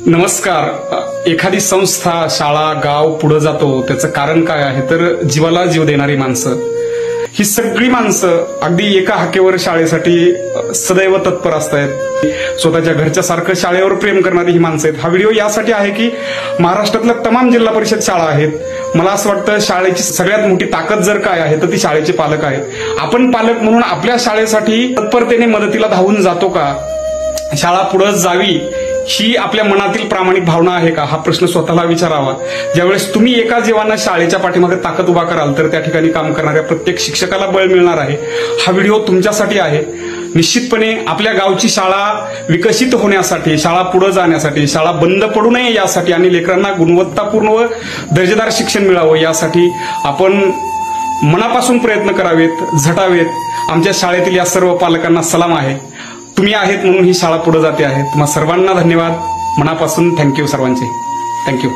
नमस्कार. एखादी संस्था, शाळा, गाव पुढे जातो त्याचं कारण काय आहे तर जीवाला जीव देणारी माणसं. ही सगळी माणसं अगदी एका हाकेवर शाळेसाठी सदैव तत्पर असतात. स्वतःच्या घरच्या सारखं शाळेवर प्रेम करणारी ही माणसं आहेत. हा व्हिडिओ यासाठी आहे की महाराष्ट्रातल्या तमाम जिल्हा परिषद शाळा आहेत. मला असं वाटतं शाळेची सगळ्यात मोठी ताकद जर काय आहे तर ती शाळेचे पालक आहेत. आपण पालक म्हणून आपल्या शाळेसाठी तत्परतेने मदतीला धावून जातो का? शाळा पुढे जावी ही आपल्या मनातील प्रामाणिक भावना आहे का? हा प्रश्न स्वतःला विचारावा. ज्यावेळेस तुम्ही एका जीवानं शाळेच्या पाठीमागे ताकद उभा कराल तर त्या ठिकाणी काम करणाऱ्या प्रत्येक शिक्षकाला बळ मिळणार आहे. हा व्हिडिओ तुमच्यासाठी आहे. निश्चितपणे आपल्या गावची शाळा विकसित होण्यासाठी, शाळा पुढे जाण्यासाठी, शाळा बंद पडू नये यासाठी आणि लेकरांना गुणवत्तापूर्ण व दर्जेदार शिक्षण मिळावं यासाठी आपण मनापासून प्रयत्न करावेत, झटावेत. आमच्या शाळेतील या सर्व पालकांना सलाम आहे. तुम्ही आहेत म्हणून ही शाळा पुढे जाते आहे. तुम्हा सर्वांना धन्यवाद. मनापासून थँक्यू सर्वांचे. थँक्यू.